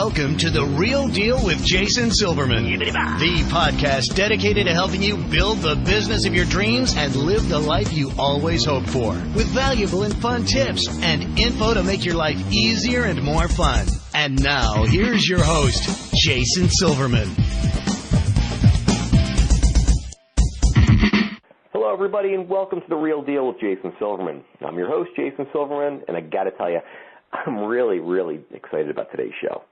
Welcome to The Real Deal with Jason Silverman, the podcast dedicated to helping you build the business of your dreams and live the life you always hoped for, with valuable and fun tips and info to make your life easier and more fun. And now, here's your host, Jason Silverman. Hello, everybody, and welcome to The Real Deal with Jason Silverman. I'm your host, Jason Silverman, and I got to tell you, I'm really excited about today's show.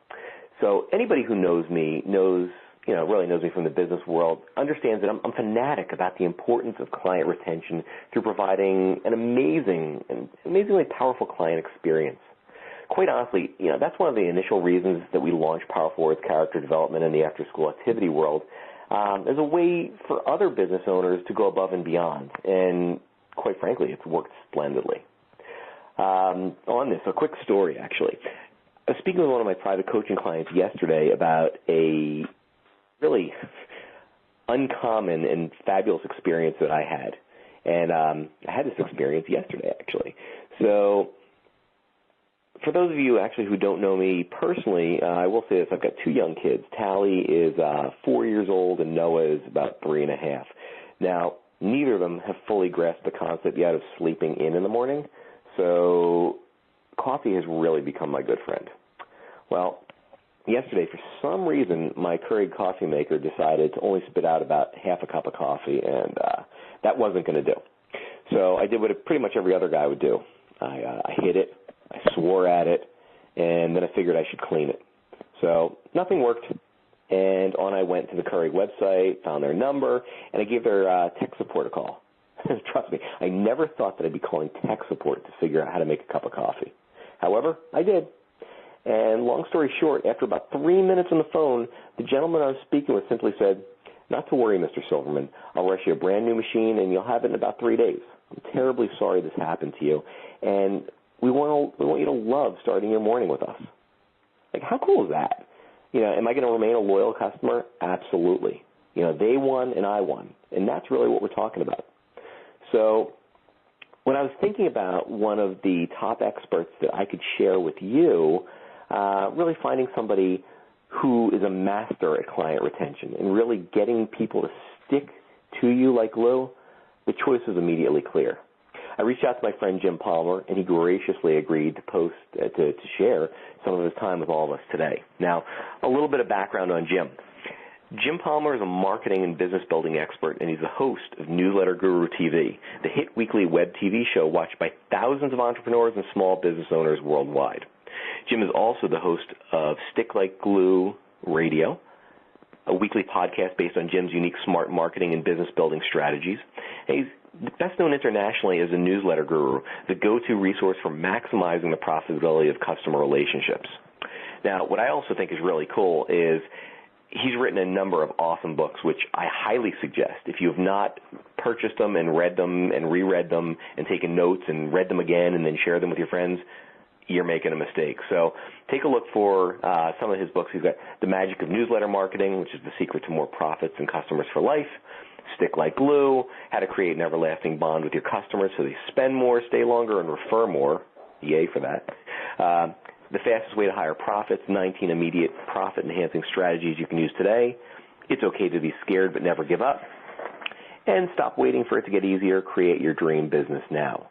So anybody who knows me really knows me from the business world, understands that I'm fanatic about the importance of client retention through providing an amazingly powerful client experience. Quite honestly, that's one of the initial reasons that we launched Power Forward's character development in the after-school activity world as a way for other business owners to go above and beyond. And quite frankly, it's worked splendidly. On this, a quick story, actually. I was speaking with one of my private coaching clients yesterday about a really uncommon and fabulous experience that I had. And I had this experience yesterday, actually. So for those of you actually who don't know me personally, I will say this. I've got two young kids. Tally is 4 years old and Noah is about 3.5. Now, neither of them have fully grasped the concept yet of sleeping in the morning. So coffee has really become my good friend. Well, yesterday, for some reason, my Keurig coffee maker decided to only spit out about half a cup of coffee, and that wasn't going to do. So I did what pretty much every other guy would do. I hid it, I swore at it, and then I figured I should clean it. So nothing worked, and on I went to the Keurig website, found their number, and I gave their tech support a call. Trust me, I never thought that I'd be calling tech support to figure out how to make a cup of coffee. However, I did. And long story short, after about 3 minutes on the phone, the gentleman I was speaking with simply said, "Not to worry, Mr. Silverman. I'll rush you a brand new machine, and you'll have it in about 3 days. I'm terribly sorry this happened to you, and we want you to love starting your morning with us." Like, how cool is that? Am I going to remain a loyal customer? Absolutely. They won and I won, and that's really what we're talking about. So when I was thinking about one of the top experts that I could share with you, really finding somebody who is a master at client retention and really getting people to stick to you like glue, the choice was immediately clear. I reached out to my friend Jim Palmer, and he graciously agreed to share some of his time with all of us today. Now, a little bit of background on Jim. Jim Palmer is a marketing and business building expert, and he's the host of Newsletter Guru TV, the hit weekly web TV show watched by thousands of entrepreneurs and small business owners worldwide. Jim is also the host of Stick Like Glue Radio, a weekly podcast based on Jim's unique smart marketing and business building strategies. And he's best known internationally as a newsletter guru, the go-to resource for maximizing the profitability of customer relationships. Now, what I also think is really cool is he's written a number of awesome books, which I highly suggest. If you have not purchased them and read them and reread them and taken notes and read them again and then share them with your friends, you're making a mistake. So take a look for some of his books. He's got The Magic of Newsletter Marketing, which is the secret to more profits and customers for life. Stick Like Glue, How to Create an Everlasting Bond with Your Customers so they spend more, stay longer, and refer more. Yay for that. The Fastest Way to Higher Profits, 19 Immediate Profit-Enhancing Strategies You Can Use Today. It's Okay to Be Scared But Never Give Up. And Stop Waiting for It to Get Easier, Create Your Dream Business Now.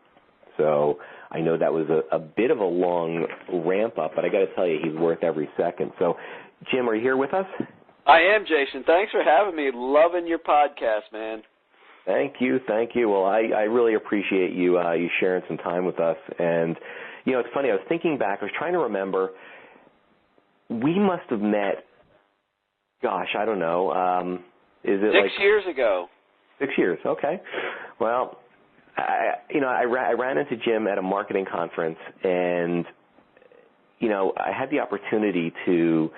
So I know that was a bit of a long ramp-up, but I got to tell you, he's worth every second. So, Jim, are you here with us? I am, Jason. Thanks for having me. Loving your podcast, man. Thank you. Well, I really appreciate you sharing some time with us. And it's funny, I was thinking back, I was trying to remember, we must have met, gosh, I don't know, is it 6 years ago. 6 years, okay. Well, I ran into Jim at a marketing conference, and, I had the opportunity to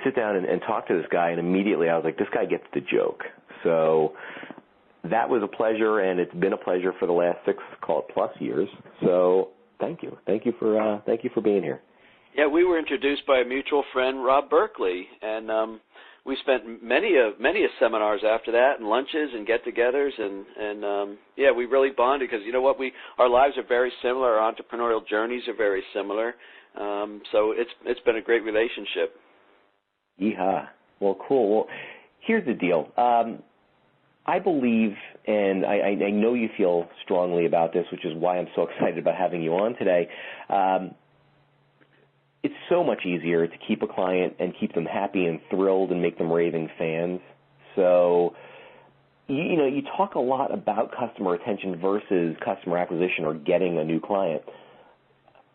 sit down and talk to this guy, and immediately I was like, this guy gets the joke. So that was a pleasure, and it's been a pleasure for the last 6, call it plus years. So thank you. Thank you for being here. Yeah, we were introduced by a mutual friend, Rob Berkeley, and we spent many seminars after that, and lunches and get-togethers, and we really bonded because our lives are very similar, our entrepreneurial journeys are very similar, so it's been a great relationship. Yeehaw. Well, cool. Well, here's the deal. I believe, and I know you feel strongly about this, which is why I'm so excited about having you on today. It's so much easier to keep a client and keep them happy and thrilled and make them raving fans. So, you talk a lot about customer retention versus customer acquisition or getting a new client.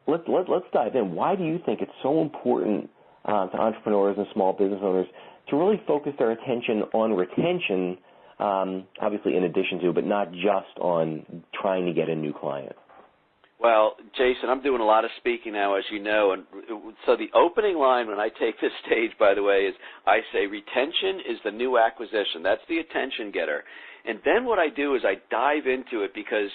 Let's dive in. Why do you think it's so important to entrepreneurs and small business owners to really focus their attention on retention, obviously in addition to, but not just on trying to get a new client? Well, Jason, I'm doing a lot of speaking now, as you know, and so the opening line when I take this stage, by the way, is I say retention is the new acquisition. That's the attention getter. And then what I do is I dive into it because,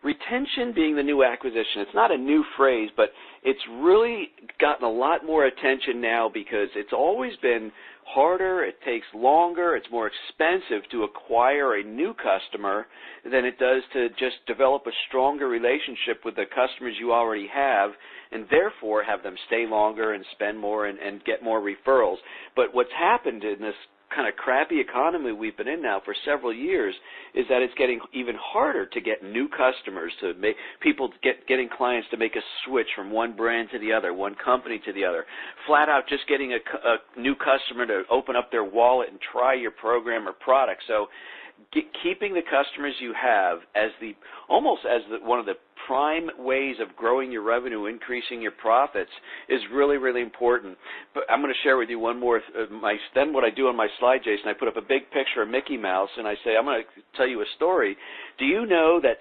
retention being the new acquisition, it's not a new phrase, but it's really gotten a lot more attention now because it's always been harder, it takes longer, it's more expensive to acquire a new customer than it does to just develop a stronger relationship with the customers you already have and therefore have them stay longer and spend more and get more referrals. But what's happened in this kind of crappy economy we've been in now for several years is that it's getting even harder to get new customers, to make people getting clients to make a switch from one brand to the other, one company to the other, flat out just getting a new customer to open up their wallet and try your program or product. So keeping the customers you have as one of the prime ways of growing your revenue, increasing your profits is really, really important. But I'm going to share with you one more. Then what I do on my slide, Jason, I put up a big picture of Mickey Mouse, and I say, I'm going to tell you a story. Do you know that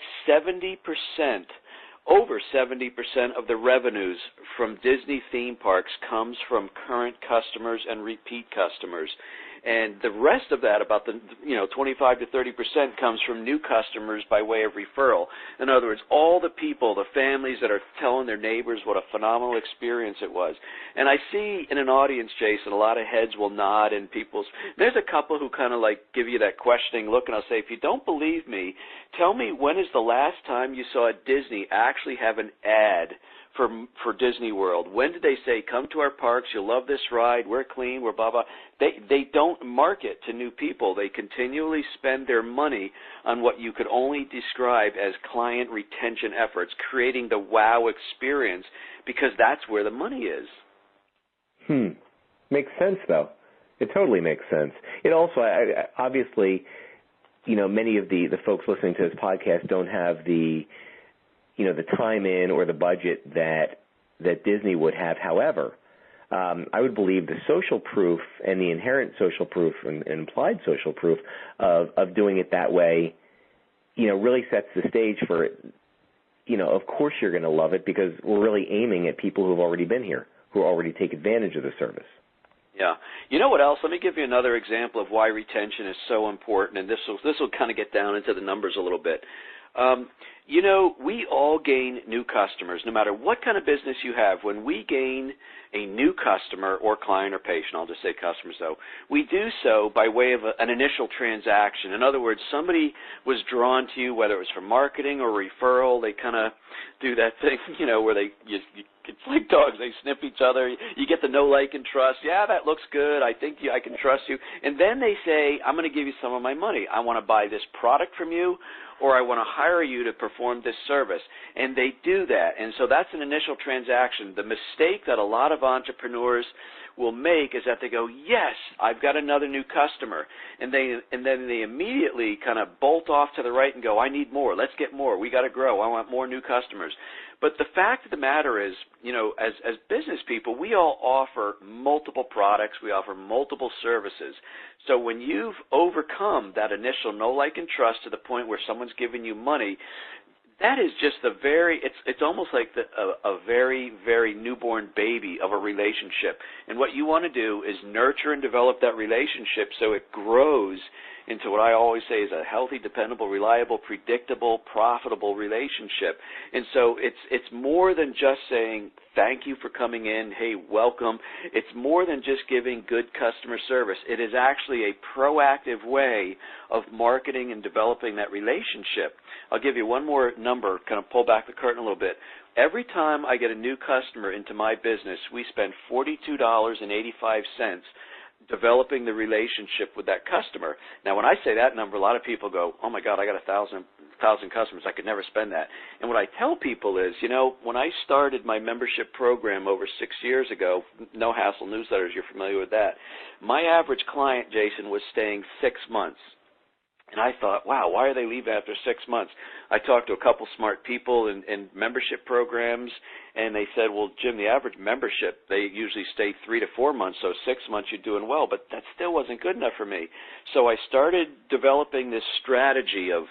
over 70% of the revenues from Disney theme parks comes from current customers and repeat customers? And the rest of that, about 25 to 30%, comes from new customers by way of referral. In other words, all the people, the families that are telling their neighbors what a phenomenal experience it was. And I see in an audience, Jason, a lot of heads will nod and there's a couple who kind of like give you that questioning look, and I'll say, if you don't believe me, tell me when is the last time you saw Disney actually have an ad for Disney World? When did they say, come to our parks, you'll love this ride, we're clean, we're blah, blah? They don't market to new people. They continually spend their money on what you could only describe as client retention efforts, creating the wow experience, because that's where the money is. Makes sense, though. It totally makes sense. It also, obviously, many of the folks listening to this podcast don't have the time in or the budget that Disney would have. However, I would believe the social proof and the inherent social proof and implied social proof of doing it that way, really sets the stage for it. Of course you're going to love it because we're really aiming at people who have already been here, who already take advantage of the service. Yeah. You know what else? Let me give you another example of why retention is so important, and this will kind of get down into the numbers a little bit. We all gain new customers, no matter what kind of business you have. When we gain a new customer or client or patient, I'll just say customers though, we do so by way of an initial transaction. In other words, somebody was drawn to you, whether it was from marketing or referral. They kind of do that thing, where it's like dogs. They sniff each other. You get the know, like, and trust. Yeah, that looks good. I think I can trust you. And then they say, I'm going to give you some of my money. I want to buy this product from you, or I want to hire you to perform this service. And they do that. And so that's an initial transaction. The mistake that a lot of entrepreneurs will make is that they go, yes, I've got another new customer. And then they immediately kind of bolt off to the right and go, I need more. Let's get more. We got to grow. I want more new customers. But the fact of the matter is, as business people, we all offer multiple products. We offer multiple services. So when you've overcome that initial know, like, and trust to the point where someone's giving you money, that is just it's almost like a very, very newborn baby of a relationship. And what you want to do is nurture and develop that relationship so it grows into what I always say is a healthy, dependable, reliable, predictable, profitable relationship. And so it's more than just saying, thank you for coming in, hey, welcome. It's more than just giving good customer service. It is actually a proactive way of marketing and developing that relationship. I'll give you one more number, kind of pull back the curtain a little bit. Every time I get a new customer into my business, we spend $42.85 developing the relationship with that customer. Now, when I say that number, a lot of people go, oh, my God, I got 1,000 customers. I could never spend that. And what I tell people is, when I started my membership program over 6 years ago, No Hassle Newsletters, you're familiar with that, my average client, Jason, was staying 6 months. And I thought, wow, why are they leaving after 6 months? I talked to a couple smart people in membership programs, and they said, well, Jim, the average membership, they usually stay 3 to 4 months, so 6 months you're doing well, but that still wasn't good enough for me. So I started developing this strategy of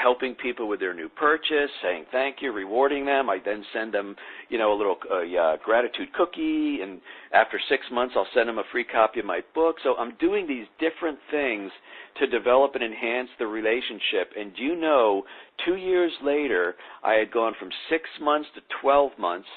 helping people with their new purchase, saying thank you, rewarding them. I then send them, a little gratitude cookie, and after 6 months I'll send them a free copy of my book. So I'm doing these different things to develop and enhance the relationship. And 2 years later, I had gone from 6 months to 12 months.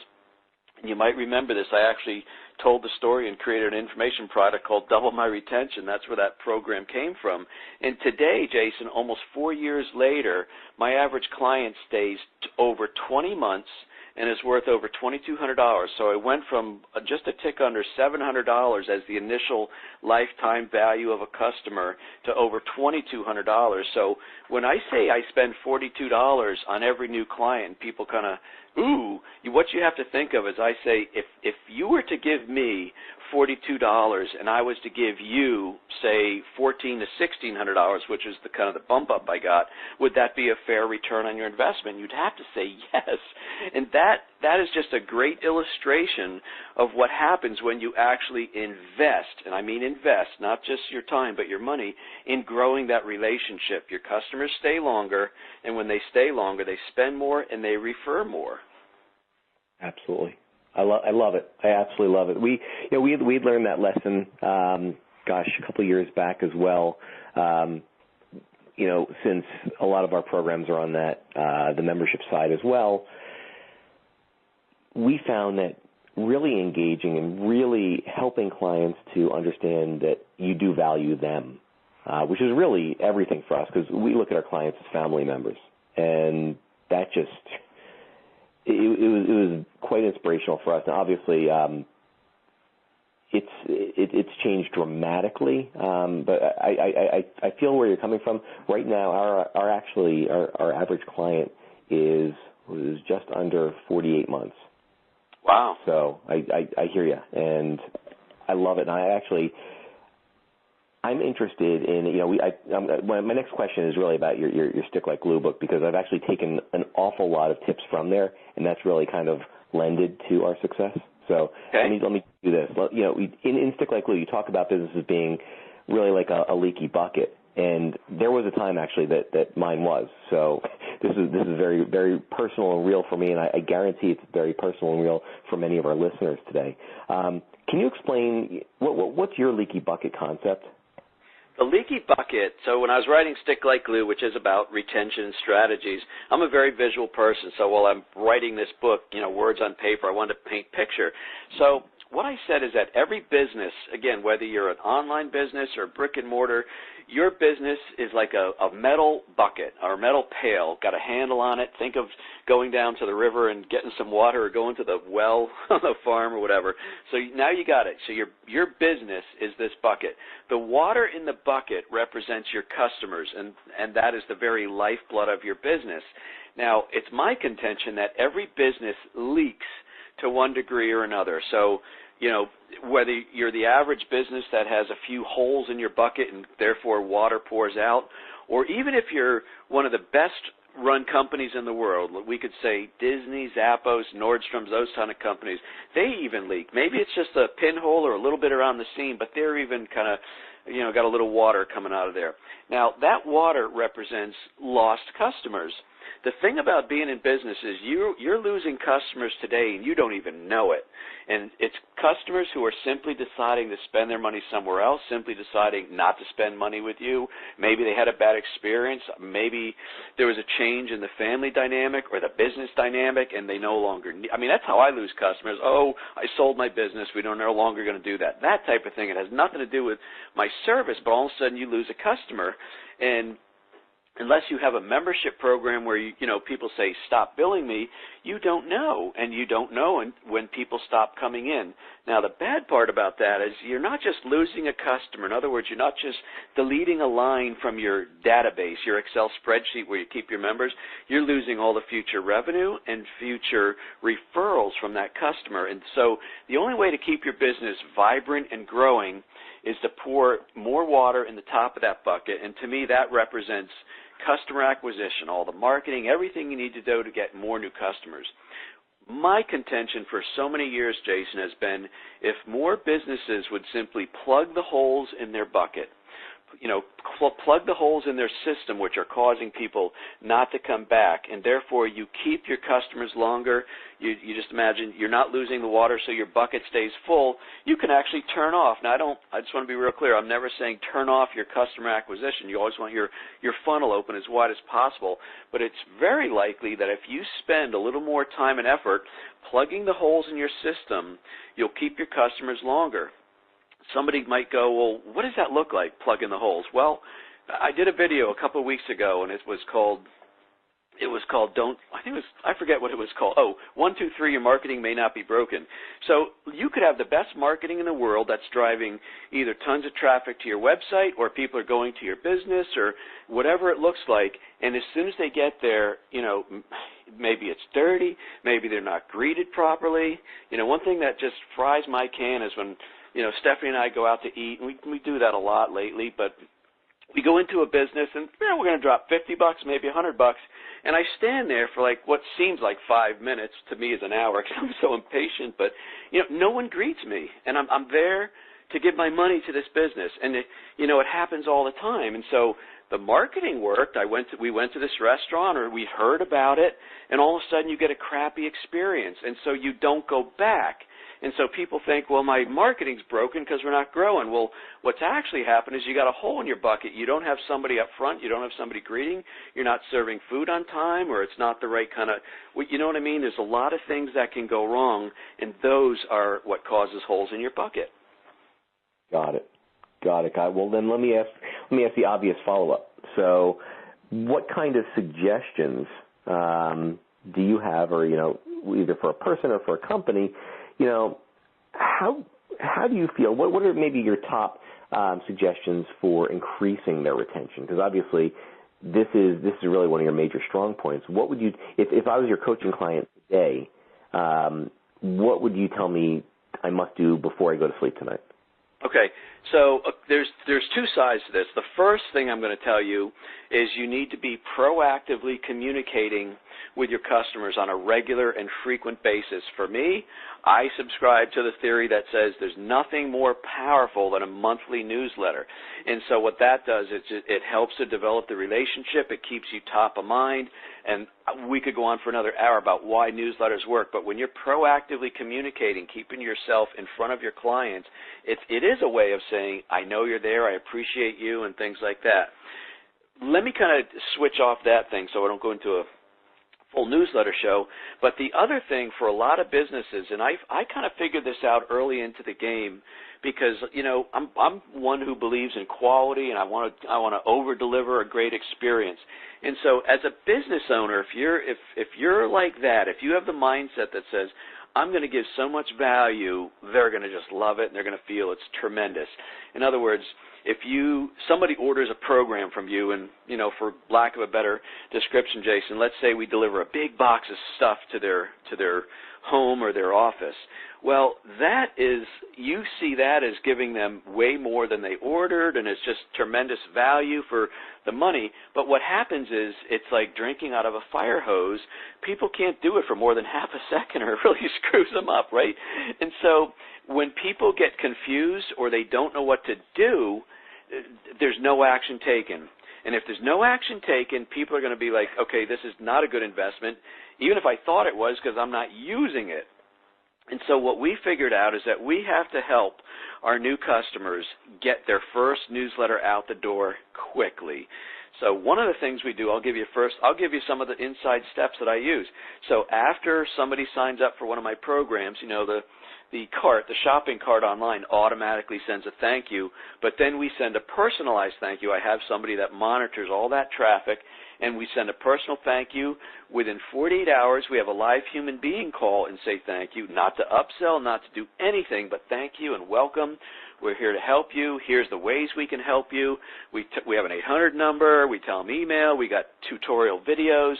And you might remember this. I actually told the story and created an information product called Double My Retention. That's where that program came from. And today, Jason, almost 4 years later, my average client stays over 20 months and is worth over $2,200. So I went from just a tick under $700 as the initial lifetime value of a customer to over $2,200. So when I say I spend $42 on every new client, people kind of, ooh, what you have to think of is I say if you were to give me $42 and I was to give you, say, $1,400 to $1,600, which is the kind of the bump up I got, would that be a fair return on your investment? You'd have to say yes. And that is just a great illustration of what happens when you actually invest, and I mean invest, not just your time but your money, in growing that relationship. Your customers stay longer, and when they stay longer, they spend more and they refer more. Absolutely. I love it. I absolutely love it. We'd learned that lesson, a couple of years back as well. Since a lot of our programs are on that the membership side as well, we found that really engaging and really helping clients to understand that you do value them, which is really everything for us, because we look at our clients as family members, and that just it was quite inspirational for us. And obviously, it's changed dramatically. But I feel where you're coming from. Right now, our average client is just under 48 months. Wow. So I hear you, and I love it. And I'm interested in, my next question is really about your Stick Like Glue book, because I've actually taken an awful lot of tips from there, and that's really kind of lended to our success. So okay. Let me do this. In Stick Like Glue, you talk about businesses being really like a leaky bucket, and there was a time actually that mine was. So this is very, very personal and real for me, and I guarantee it's very personal and real for many of our listeners today. Can you explain what's your leaky bucket concept? The leaky bucket, so when I was writing Stick Like Glue, which is about retention strategies, I'm a very visual person, so while I'm writing this book, words on paper, I wanted to paint picture. So what I said is that every business, again, whether you're an online business or brick and mortar, your business is like a metal bucket or a metal pail, got a handle on it. Think of going down to the river and getting some water, or going to the well on the farm or whatever. So now you got it. So your business is this bucket. The water in the bucket represents your customers, and that is the very lifeblood of your business. Now, it's my contention that every business leaks to one degree or another. So, whether you're the average business that has a few holes in your bucket and therefore water pours out, or even if you're one of the best run companies in the world, we could say Disney, Zappos, Nordstrom's, those kind of companies, they even leak. Maybe it's just a pinhole or a little bit around the seam, but they're even kind of, got a little water coming out of there. Now, that water represents lost customers. the thing about being in business is you're losing customers today and you don't even know it. And it's customers who are simply deciding to spend their money somewhere else, simply deciding not to spend money with you. Maybe they had a bad experience. Maybe there was a change in the family dynamic or the business dynamic and they no longer need. I mean, that's how I lose customers. Oh, I sold my business. We're no longer going to do that. That type of thing. It has nothing to do with my service, but all of a sudden you lose a customer. And unless you have a membership program where people say stop billing me, you don't know, and you don't know when people stop coming in. Now the bad part about that is you're not just losing a customer. In other words, you're not just deleting a line from your database, your Excel spreadsheet where you keep your members. You're losing all the future revenue and future referrals from that customer. And so the only way to keep your business vibrant and growing is to pour more water in the top of that bucket, and to me that represents customer acquisition, all the marketing, everything you need to do to get more new customers. My contention for so many years, Jason, has been if more businesses would simply plug the holes in their bucket, plug the holes in their system which are causing people not to come back, and therefore you keep your customers longer. You just imagine you're not losing the water so your bucket stays full. You can actually turn off. Now, I just want to be real clear. I'm never saying turn off your customer acquisition. You always want your funnel open as wide as possible, but it's very likely that if you spend a little more time and effort plugging the holes in your system, you'll keep your customers longer. Somebody might go, well, what does that look like, plugging the holes? Well, I did a video a couple of weeks ago, and it was called I forget what it was called. Oh, 1, 2, 3, your marketing may not be broken. So you could have the best marketing in the world that's driving either tons of traffic to your website or people are going to your business or whatever it looks like, and as soon as they get there, maybe it's dirty, maybe they're not greeted properly. One thing that just fries my can is when Stephanie and I go out to eat, and we do that a lot lately, but we go into a business and we're going to drop $50, maybe $100, and I stand there for like what seems like 5 minutes to me is an hour because I'm so impatient, but no one greets me, and I'm there to give my money to this business, and it happens all the time. And so the marketing worked. We went to this restaurant, or we heard about it, and all of a sudden you get a crappy experience, and so you don't go back. And so people think, well, my marketing's broken because we're not growing. Well, what's actually happened is you got a hole in your bucket. You don't have somebody up front. You don't have somebody greeting. You're not serving food on time, or it's not the right kind of, you know what I mean? There's a lot of things that can go wrong, and those are what causes holes in your bucket. Got it. Well, then let me ask the obvious follow-up. So what kind of suggestions do you have, or, either for a person or for a company, how do you feel? What are maybe your top suggestions for increasing their retention? Because obviously, this is really one of your major strong points. What would you, if I was your coaching client today, what would you tell me I must do before I go to sleep tonight? Okay, so there's two sides to this. The first thing I'm going to tell you is you need to be proactively communicating with your customers on a regular and frequent basis. For me, I subscribe to the theory that says there's nothing more powerful than a monthly newsletter. And so what that does is it helps to develop the relationship. It keeps you top of mind. And we could go on for another hour about why newsletters work. But when you're proactively communicating, keeping yourself in front of your clients, it is a way of saying, I know you're there, I appreciate you, and things like that. Let me kind of switch off that thing so I don't go into a full newsletter show. But the other thing for a lot of businesses, and I kind of figured this out early into the game because, I'm one who believes in quality, and I want to over-deliver a great experience. And so as a business owner, if you're like that, if you have the mindset that says, I'm going to give so much value, they're going to just love it, and they're going to feel it's tremendous. In other words, if somebody orders a program from you, and, for lack of a better description, Jason, let's say we deliver a big box of stuff to their home or their office. Well, you see that as giving them way more than they ordered, and it's just tremendous value for the money. But what happens is it's like drinking out of a fire hose. People can't do it for more than half a second, or it really screws them up, right? And so when people get confused or they don't know what to do, there's no action taken. And if there's no action taken, people are going to be like, okay, this is not a good investment, even if I thought it was, because I'm not using it. And so what we figured out is that we have to help our new customers get their first newsletter out the door quickly. So one of the things we do, I'll give you some of the inside steps that I use. So after somebody signs up for one of my programs, you know, the shopping cart online automatically sends a thank you, but then we send a personalized thank you. I have somebody that monitors all that traffic, and we send a personal thank you. Within 48 hours, we have a live human being call and say thank you, not to upsell, not to do anything, but thank you and welcome. We're here to help you. Here's the ways we can help you. We have an 800 number. We tell them email. We got tutorial videos.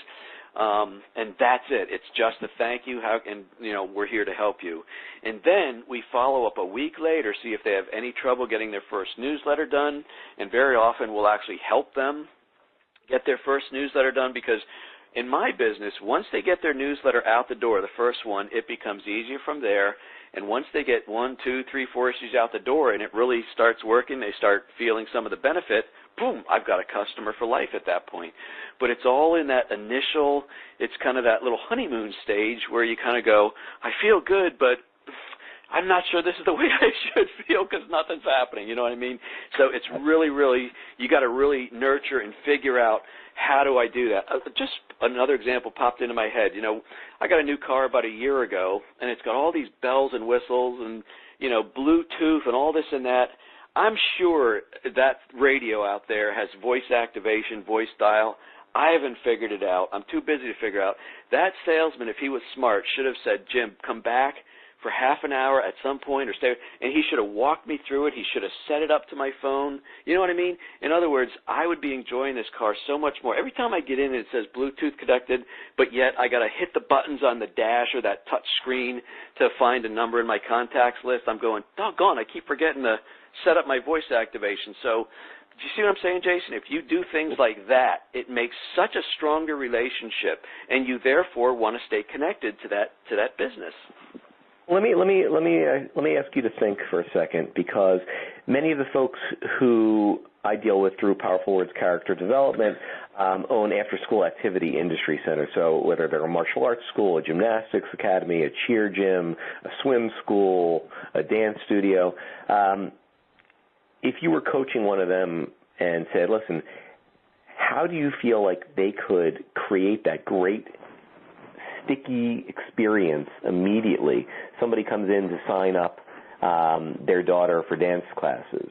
And that's it. It's just a thank you, and we're here to help you. And then we follow up a week later, see if they have any trouble getting their first newsletter done, and very often we'll actually help them get their first newsletter done, because in my business, once they get their newsletter out the door, the first one, it becomes easier from there. And once they get 1, 2, 3, 4 issues out the door and it really starts working, they start feeling some of the benefit, boom, I've got a customer for life at that point. But it's all in that initial, it's kind of that little honeymoon stage where you kind of go, I feel good, but I'm not sure this is the way I should feel because nothing's happening, you know what I mean? So it's really, really, you got to really nurture and figure out, how do I do that? Just another example popped into my head. You know, I got a new car about a year ago, and it's got all these bells and whistles and, Bluetooth and all this and that. I'm sure that radio out there has voice activation, voice dial. I haven't figured it out. I'm too busy to figure out. That salesman, if he was smart, should have said, Jim, come back for half an hour at some point or stay, and he should have walked me through it. He should have set it up to my phone. You know what I mean? In other words, I would be enjoying this car so much more. Every time I get in, it says Bluetooth connected, but yet I got to hit the buttons on the dash or that touch screen to find a number in my contacts list. I'm going, doggone, I keep forgetting to set up my voice activation. So do you see what I'm saying, Jason? If you do things like that, it makes such a stronger relationship, and you therefore want to stay connected to that business. Let me ask you to think for a second, because many of the folks who I deal with through Powerful Words Character Development own after-school activity industry centers. So whether they're a martial arts school, a gymnastics academy, a cheer gym, a swim school, a dance studio, if you were coaching one of them and said, listen, how do you feel like they could create that great sticky experience immediately? Somebody comes in to sign up their daughter for dance classes.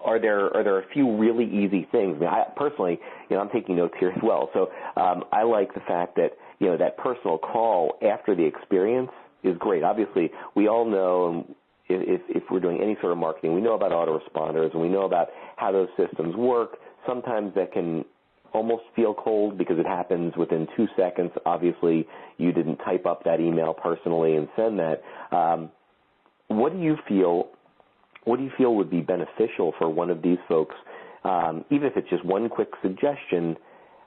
Are there a few really easy things? I mean, I personally, I'm taking notes here as well. So I like the fact that that personal call after the experience is great. Obviously, we all know, if we're doing any sort of marketing, we know about autoresponders and we know about how those systems work. Sometimes that can almost feel cold because it happens within 2 seconds. Obviously, you didn't type up that email personally and send that. What do you feel would be beneficial for one of these folks, even if it's just one quick suggestion,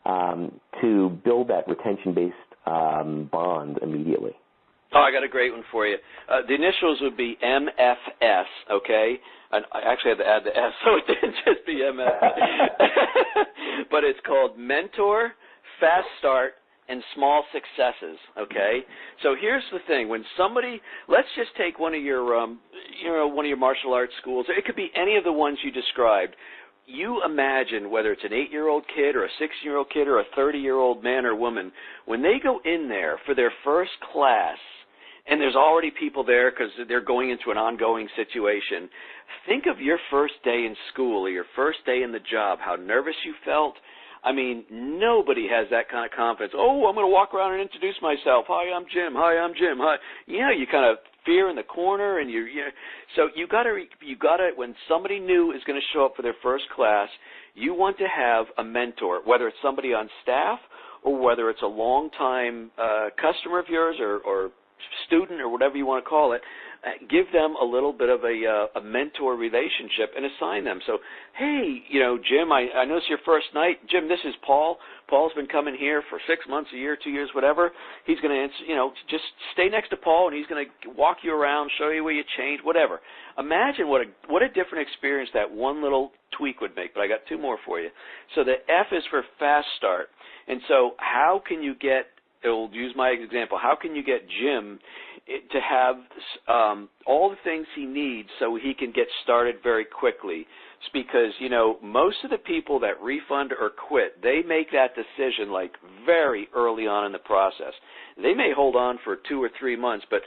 to build that retention-based bond immediately? Oh, I got a great one for you. The initials would be MFS, okay? And I actually had to add the S, so it didn't just be MFS. But it's called Mentor, Fast Start, and Small Successes, okay? So here's the thing. When somebody, let's just take one of your martial arts schools. It could be any of the ones you described. You imagine whether it's an 8-year-old kid or a 6-year-old kid or a 30-year-old man or woman, when they go in there for their first class, and there's already people there because they're going into an ongoing situation, think of your first day in school or your first day in the job, how nervous you felt. I mean, nobody has that kind of confidence. Oh, I'm going to walk around and introduce myself. Hi, I'm Jim. Hi, I'm Jim. Hi. You kind of fear in the corner, and so you got to when somebody new is going to show up for their first class, you want to have a mentor, whether it's somebody on staff or whether it's a long-time customer of yours or student or whatever you want to call it. give them a little bit of a mentor relationship and assign them. So, hey, Jim, I know it's your first night. Jim, this is Paul. Paul's been coming here for 6 months, a year, 2 years, whatever. He's going to answer, just stay next to Paul, and he's going to walk you around, show you where you change, whatever. Imagine what a different experience that one little tweak would make. But I got two more for you. So the F is for fast start. And so how can you get, I'll use my example, how can you get Jim to have all the things he needs so he can get started very quickly? It's because, most of the people that refund or quit, they make that decision like very early on in the process. They may hold on for 2 or 3 months, but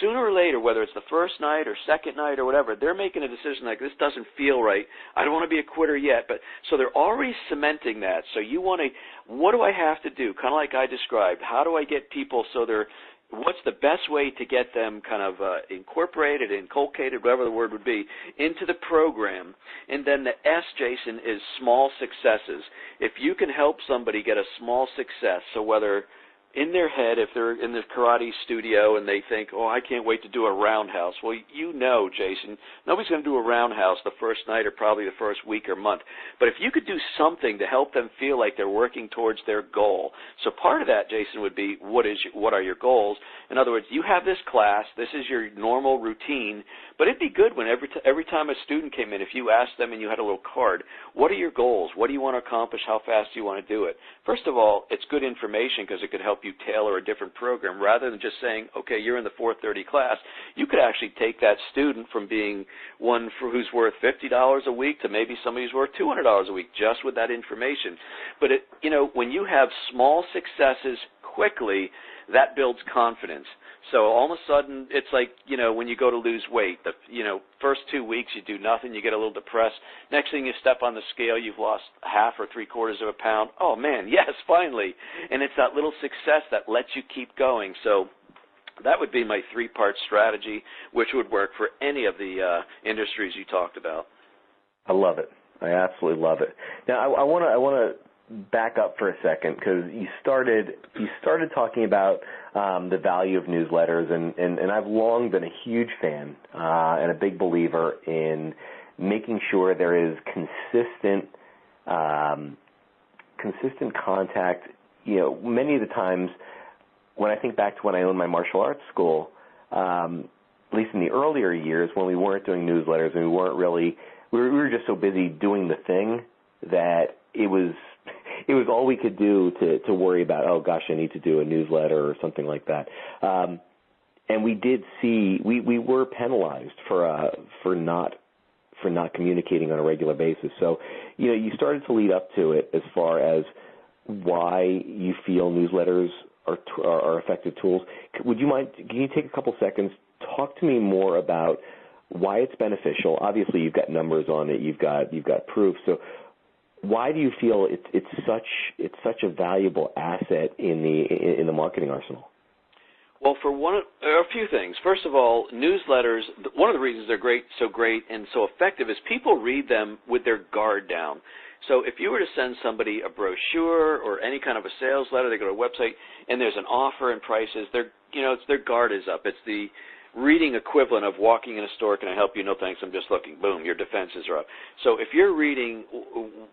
sooner or later, whether it's the first night or second night or whatever, they're making a decision like, this doesn't feel right. I don't want to be a quitter yet. But so they're already cementing that. So you want to, what do I have to do? Kind of like I described. How do I get people so they're, what's the best way to get them kind of incorporated, inculcated, whatever the word would be, into the program? And then the S, Jason, is small successes. If you can help somebody get a small success, so whether in their head, if they're in the karate studio and they think, oh, I can't wait to do a roundhouse. Well, Jason, nobody's going to do a roundhouse the first night or probably the first week or month. But if you could do something to help them feel like they're working towards their goal. So part of that, Jason, would be what are your goals? In other words, you have this class. This is your normal routine. But it'd be good when every time a student came in, if you asked them and you had a little card, what are your goals? What do you want to accomplish? How fast do you want to do it? First of all, it's good information because it could help you tailor a different program rather than just saying, okay, you're in the 4:30 class. You could actually take that student from being one who's worth $50 a week to maybe somebody who's worth $200 a week just with that information. But when you have small successes quickly, that builds confidence. So all of a sudden, it's like, when you go to lose weight, the first 2 weeks you do nothing, you get a little depressed. Next thing you step on the scale, you've lost half or 3/4 of a pound. Oh, man, yes, finally. And it's that little success that lets you keep going. So that would be my 3-part strategy, which would work for any of the industries you talked about. I love it. I absolutely love it. Now, I want to back up for a second because you started talking about the value of newsletters, and I've long been a huge fan and a big believer in making sure there is consistent contact. Many of the times when I think back to when I owned my martial arts school, at least in the earlier years when we weren't doing newsletters and we were just so busy doing the thing that it was all we could do to worry about, oh gosh, I need to do a newsletter or something like that. And we did see we were penalized for not communicating on a regular basis. So you started to lead up to it as far as why you feel newsletters are effective tools. Would you mind? Can you take a couple seconds? Talk to me more about why it's beneficial. Obviously, you've got numbers on it. You've got proof. So why do you feel it's such a valuable asset in the marketing arsenal? Well, a few things. First of all, newsletters, one of the reasons they're great and so effective is people read them with their guard down. So if you were to send somebody a brochure or any kind of a sales letter, they go to a website and there's an offer and prices, their guard is up. It's the reading equivalent of walking in a store, can I help you? No thanks, I'm just looking. Boom, your defenses are up. So if you're reading,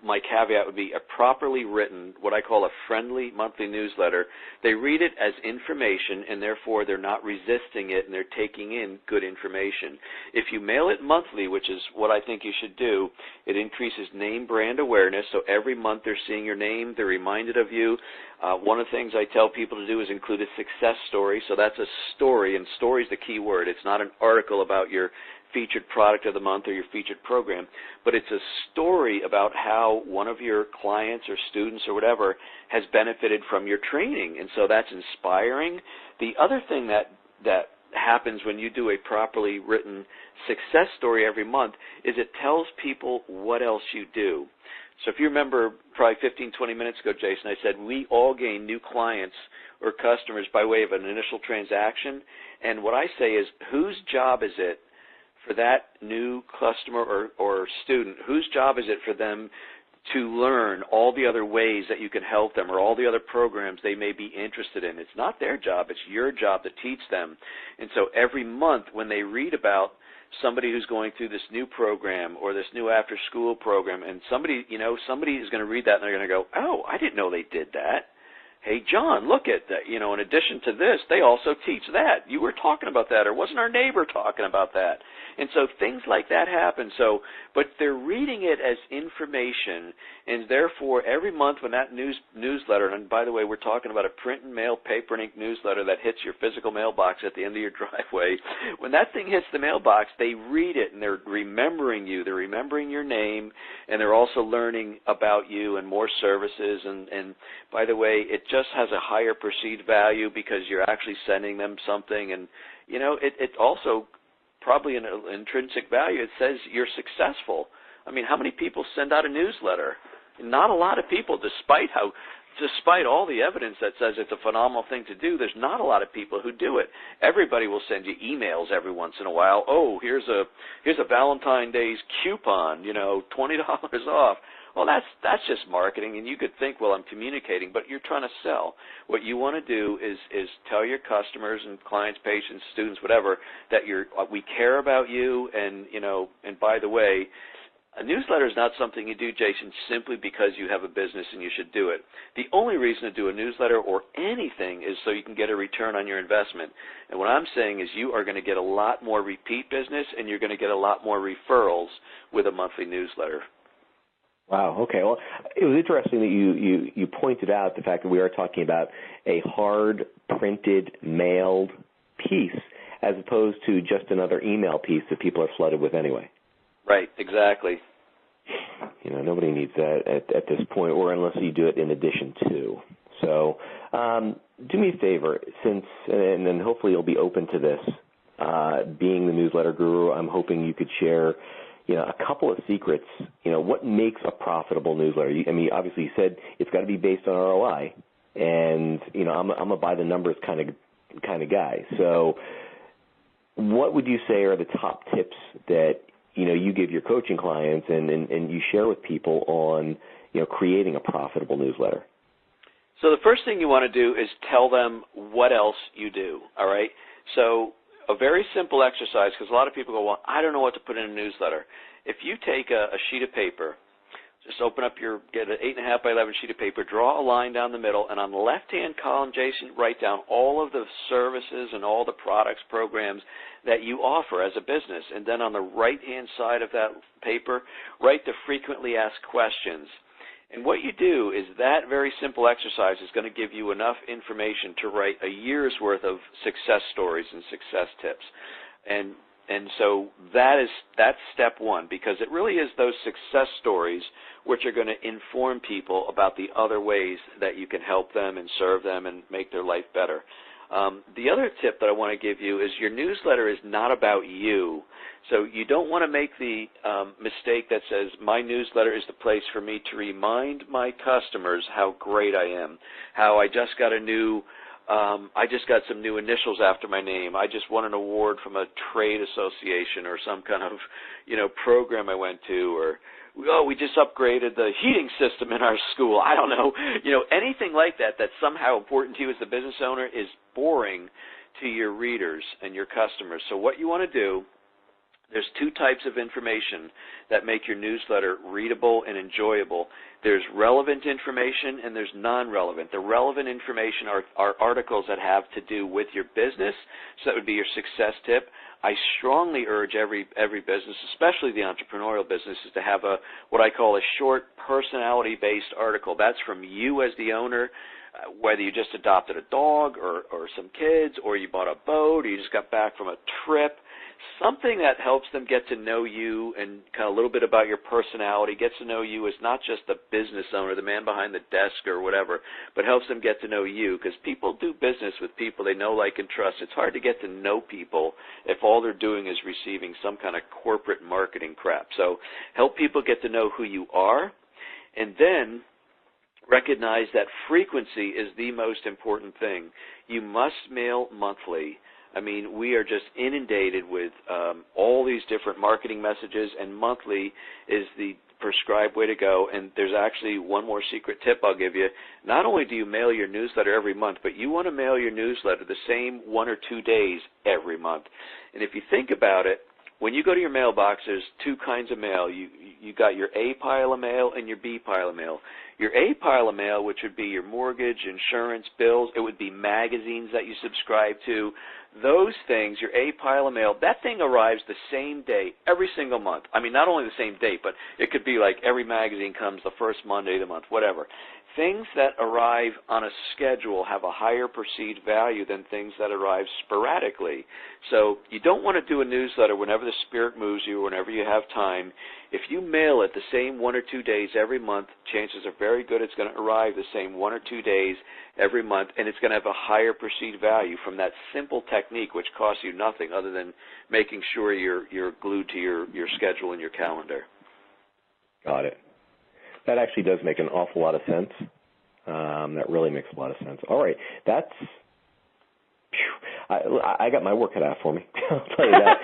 my caveat would be a properly written, what I call a friendly monthly newsletter. They read it as information, and therefore they're not resisting it, and they're taking in good information. If you mail it monthly, which is what I think you should do, it increases name brand awareness. So every month they're seeing your name, they're reminded of you. One of the things I tell people to do is include a success story. So that's a story, and story is the key word. It's not an article about your featured product of the month or your featured program, but it's a story about how one of your clients or students or whatever has benefited from your training. And so that's inspiring. The other thing that happens when you do a properly written success story every month is it tells people what else you do. So if you remember probably 15, 20 minutes ago, Jason, I said we all gain new clients or customers by way of an initial transaction. And what I say is, whose job is it for that new customer or student, whose job is it for them to learn all the other ways that you can help them or all the other programs they may be interested in. It's not their job. It's your job to teach them. And so every month when they read about somebody who's going through this new program or this new after-school program, and somebody is going to read that and they're going to go, oh, I didn't know they did that. Hey, John, look at that. In addition to this, they also teach that. You were talking about that, or wasn't our neighbor talking about that? And so things like that happen. But they're reading it as information, and therefore every month when that newsletter, and by the way, we're talking about a print and mail, paper and ink newsletter that hits your physical mailbox at the end of your driveway, when that thing hits the mailbox, they read it, and they're remembering you. They're remembering your name, and they're also learning about you and more services. And by the way, it just has a higher perceived value because you're actually sending them something. And, it also probably an intrinsic value. It says you're successful. I mean, how many people send out a newsletter? Not a lot of people, despite all the evidence that says it's a phenomenal thing to do. There's not a lot of people who do it. Everybody will send you emails every once in a while. Oh, here's a Valentine's Day's coupon, $20 off. Well, that's just marketing, and you could think, well, I'm communicating, but you're trying to sell. What you want to do is tell your customers and clients, patients, students, whatever, that we care about you, and by the way, a newsletter is not something you do, Jason, simply because you have a business and you should do it. The only reason to do a newsletter or anything is so you can get a return on your investment. And what I'm saying is you are going to get a lot more repeat business, and you're going to get a lot more referrals with a monthly newsletter. Wow. Okay. Well, it was interesting that you pointed out the fact that we are talking about a hard printed mailed piece as opposed to just another email piece that people are flooded with anyway. Right. Exactly. Nobody needs that at this point, or unless you do it in addition to. So, do me a favor, and then hopefully you'll be open to this. Being the newsletter guru, I'm hoping you could share a couple of secrets, what makes a profitable newsletter? Obviously you said it's got to be based on ROI, and, I'm a by the numbers kind of guy. So what would you say are the top tips that, you give your coaching clients and you share with people on, creating a profitable newsletter? So the first thing you want to do is tell them what else you do, all right? So a very simple exercise, because a lot of people go, well, I don't know what to put in a newsletter. If you take a sheet of paper, just get an 8.5 by 11 sheet of paper, draw a line down the middle, and on the left-hand column, Jason, write down all of the services and all the products, programs that you offer as a business. And then on the right-hand side of that paper, write the frequently asked questions. And what you do is that very simple exercise is going to give you enough information to write a year's worth of success stories and success tips. And so that's step one, because it really is those success stories which are going to inform people about the other ways that you can help them and serve them and make their life better. The other tip that I want to give you is your newsletter is not about you. So you don't want to make the mistake that says, my newsletter is the place for me to remind my customers how great I am, how I just got some new initials after my name. I just won an award from a trade association or some kind of, program I went to, or, we just upgraded the heating system in our school. I don't know. Anything like that that's somehow important to you as the business owner is boring to your readers and your customers. So what you want to do, there's two types of information that make your newsletter readable and enjoyable. There's relevant information and there's non-relevant. The relevant information are articles that have to do with your business, so that would be your success tip. I strongly urge every business, especially the entrepreneurial businesses, to have what I call a short personality-based article. That's from you as the owner, whether you just adopted a dog or some kids, or you bought a boat, or you just got back from a trip. Something that helps them get to know you and kind of a little bit about your personality, gets to know you as not just the business owner, the man behind the desk or whatever, but helps them get to know you, because people do business with people they know, like, and trust. It's hard to get to know people if all they're doing is receiving some kind of corporate marketing crap. So help people get to know who you are, and then recognize that frequency is the most important thing. You must mail monthly. I mean, we are just inundated with all these different marketing messages, and monthly is the prescribed way to go. And there's actually one more secret tip I'll give you. Not only do you mail your newsletter every month, but you want to mail your newsletter the same 1 or 2 days every month. And if you think about it, when you go to your mailbox, there's two kinds of mail. You got your A pile of mail and your B pile of mail. Your A pile of mail, which would be your mortgage, insurance, bills, it would be magazines that you subscribe to. Those things, your A pile of mail, that thing arrives the same day every single month. I mean, not only the same date, but it could be like every magazine comes the first Monday of the month, whatever. Things that arrive on a schedule have a higher perceived value than things that arrive sporadically. So you don't want to do a newsletter whenever the spirit moves you, whenever you have time. If you mail it the same 1 or 2 days every month, chances are very good it's going to arrive the same 1 or 2 days every month, and it's going to have a higher perceived value from that simple technique, which costs you nothing other than making sure you're glued to your schedule and your calendar. Got it. That actually does make an awful lot of sense. That really makes a lot of sense. All right, that's. I got my work cut out for me. I'll tell you that.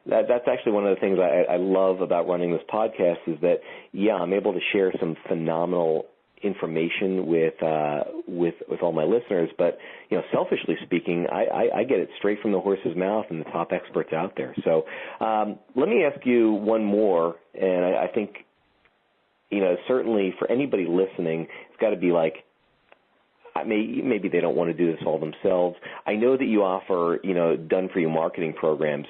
That's actually one of the things I love about running this podcast is that I'm able to share some phenomenal information with all my listeners. But selfishly speaking, I get it straight from the horse's mouth and the top experts out there. So let me ask you one more, and I think. Certainly for anybody listening, it's got to be like, maybe they don't want to do this all themselves. I know that you offer, done-for-you marketing programs.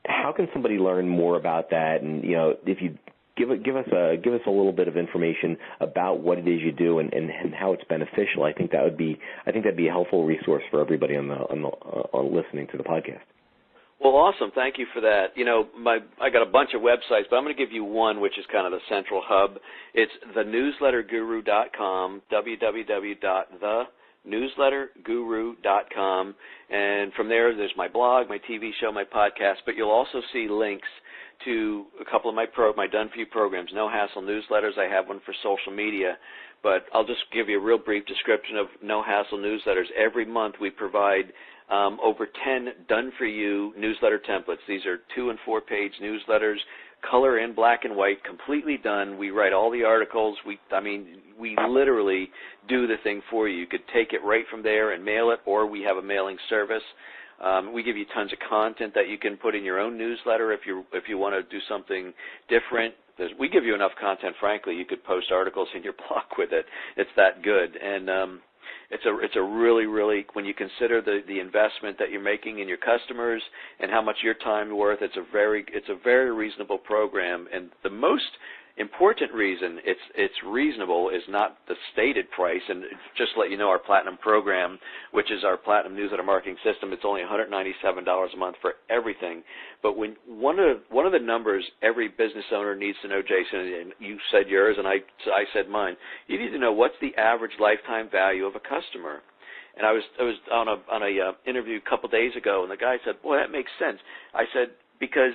How can somebody learn more about that? And, if you give us a little bit of information about what it is you do and how it's beneficial, I think that'd be a helpful resource for everybody on listening to the podcast. Well, awesome. Thank you for that. I got a bunch of websites, but I'm going to give you one which is kind of the central hub. It's thenewsletterguru.com, www.thenewsletterguru.com, and from there's my blog, my TV show, my podcast, but you'll also see links to a couple of my done-for-you programs, No Hassle Newsletters. I have one for social media, but I'll just give you a real brief description of No Hassle Newsletters. Every month we provide over 10 done-for-you newsletter templates. These are 2- and 4-page newsletters, color in black and white, completely done. We write all the articles. We literally do the thing for you. You could take it right from there and mail it, or we have a mailing service. We give you tons of content that you can put in your own newsletter if you want to do something different. We give you enough content, frankly. You could post articles in your blog with it. It's that good. And it's a really, really, when you consider the investment that you're making in your customers and how much your time is worth, it's a very reasonable program. And the most important reason it's reasonable is not the stated price. And just to let you know, our Platinum program, which is our Platinum newsletter marketing system, it's only $197 a month for everything. But when one of the numbers every business owner needs to know, Jason, and you said yours and I said mine, you need to know what's the average lifetime value of a customer. And I was on a interview a couple days ago, and the guy said, "Boy, that makes sense." I said, because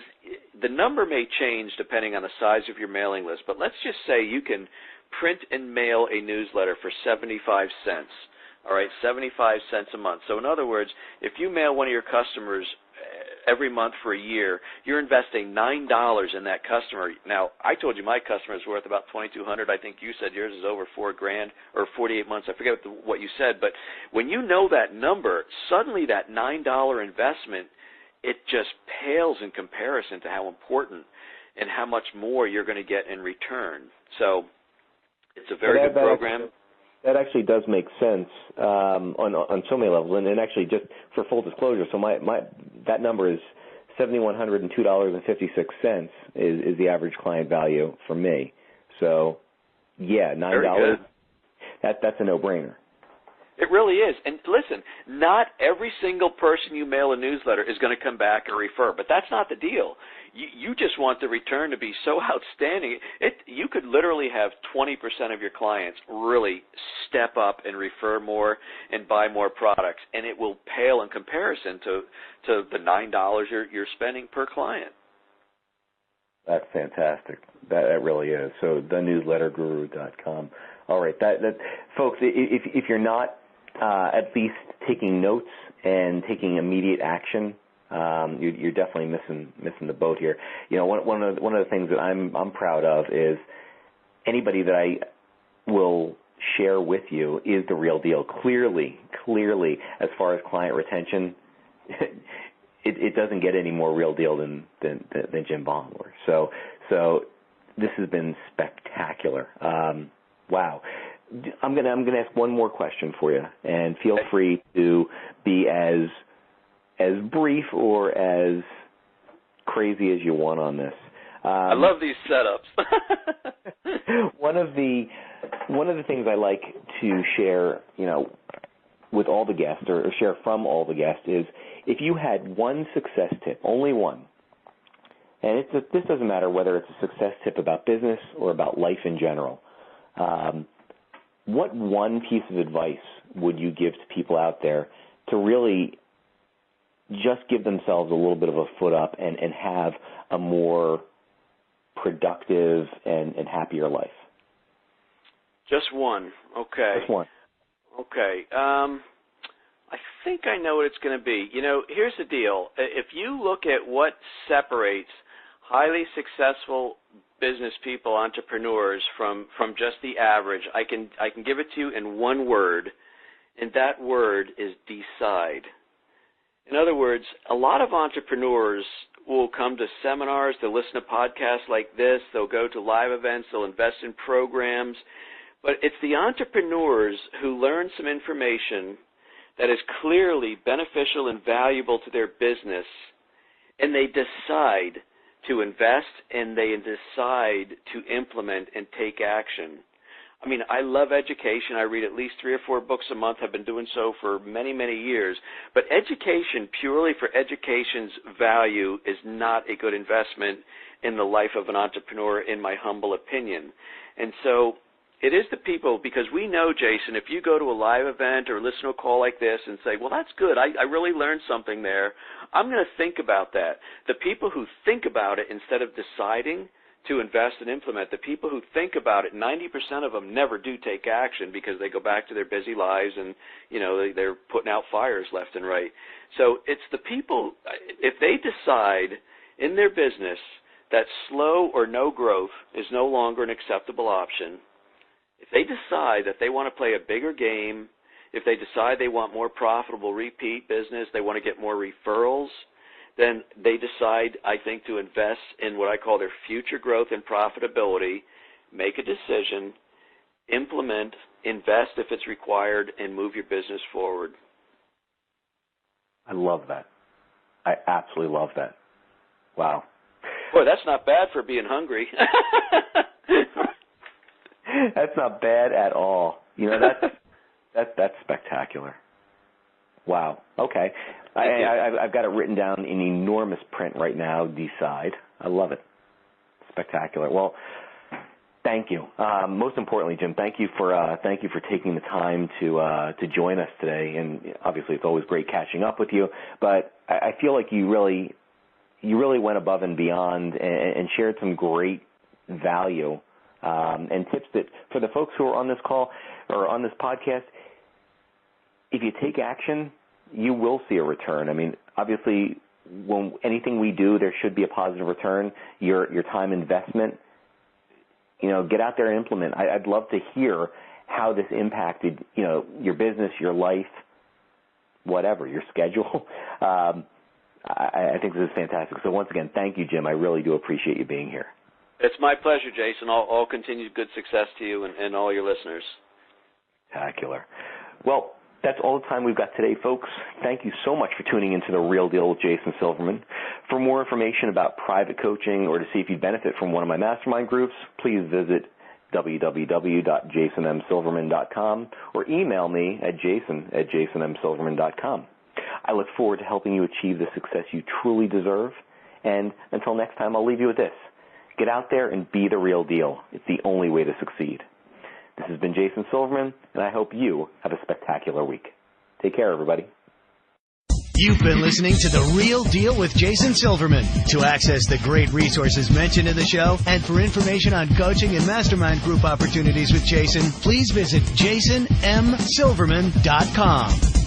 the number may change depending on the size of your mailing list, but let's just say you can print and mail a newsletter for 75 cents, all right, 75 cents a month. So in other words, if you mail one of your customers every month for a year, you're investing $9 in that customer. Now, I told you my customer is worth about $2,200. I think you said yours is over $4,000 or 48 months. I forget what you said, but when you know that number, suddenly that $9 investment, it just pales in comparison to how important and how much more you're going to get in return. So it's a very good program. That actually does make sense on so many levels. And actually, just for full disclosure, so that number is $7,102.56 is the average client value for me. So, yeah, $9. That's a no-brainer. It really is. And listen, not every single person you mail a newsletter is going to come back or refer, but that's not the deal. You just want the return to be so outstanding. You could literally have 20% of your clients really step up and refer more and buy more products, and it will pale in comparison to the $9 you're spending per client. That's fantastic. That really is. So thenewsletterguru.com. All right, that folks, if you're not at least taking notes and taking immediate action, you're definitely missing the boat here. You know, one of the things that I'm proud of is anybody that I will share with you is the real deal. Clearly, as far as client retention, it doesn't get any more real deal than Jim Bongler. So this has been spectacular. Wow. I'm gonna ask one more question for you, and feel free to be as brief or as crazy as you want on this. I love these setups. One of the things I like to share, you know, with all the guests or share from all the guests is if you had one success tip, only one, and this doesn't matter whether it's a success tip about business or about life in general. What one piece of advice would you give to people out there to really just give themselves a little bit of a foot up and have a more productive and happier life? Just one. Okay. Just one. Okay. I think I know what it's going to be. You know, here's the deal. If you look at what separates highly successful business people, entrepreneurs from just the average, I can give it to you in one word, and that word is decide. In other words, a lot of entrepreneurs will come to seminars, they'll listen to podcasts like this, they'll go to live events, they'll invest in programs, but it's the entrepreneurs who learn some information that is clearly beneficial and valuable to their business, and they decide to invest, and they decide to implement and take action. I mean, I love education. I read at least 3 or 4 books a month. I've been doing so for many, many years. But education, purely for education's value, is not a good investment in the life of an entrepreneur, in my humble opinion. And so it is the people, because we know, Jason, if you go to a live event or listen to a call like this and say, well, that's good, I really learned something there, I'm going to think about that. The people who think about it instead of deciding to invest and implement, the people who think about it, 90% of them never do take action because they go back to their busy lives and, you know, they're putting out fires left and right. So it's the people, if they decide in their business that slow or no growth is no longer an acceptable option, if they decide that they want to play a bigger game, if they decide they want more profitable repeat business, they want to get more referrals, then they decide, I think, to invest in what I call their future growth and profitability, make a decision, implement, invest if it's required, and move your business forward. I love that. I absolutely love that. Wow. Boy, that's not bad for being hungry. That's not bad at all. You know, that's spectacular. Wow. Okay. I've got it written down in enormous print right now. Decide. I love it. Spectacular. Well, thank you. Most importantly, Jim, thank you for taking the time to join us today. And obviously, it's always great catching up with you. But I feel like you really went above and beyond and shared some great value and tips that for the folks who are on this call or on this podcast, if you take action, you will see a return. I mean, obviously, when anything we do, there should be a positive return. Your time investment, you know, get out there and implement. I'd love to hear how this impacted, you know, your business, your life, whatever, your schedule. I think this is fantastic. So once again, thank you, Jim. I really do appreciate you being here. It's my pleasure, Jason. All continued good success to you and all your listeners. Spectacular. Well, that's all the time we've got today, folks. Thank you so much for tuning into The Real Deal with Jason Silverman. For more information about private coaching or to see if you benefit from one of my mastermind groups, please visit www.jasonmsilverman.com or email me at jason@jasonmsilverman.com. I look forward to helping you achieve the success you truly deserve. And until next time, I'll leave you with this. Get out there and be the real deal. It's the only way to succeed. This has been Jason Silverman, and I hope you have a spectacular week. Take care, everybody. You've been listening to The Real Deal with Jason Silverman. To access the great resources mentioned in the show and for information on coaching and mastermind group opportunities with Jason, please visit jasonmsilverman.com.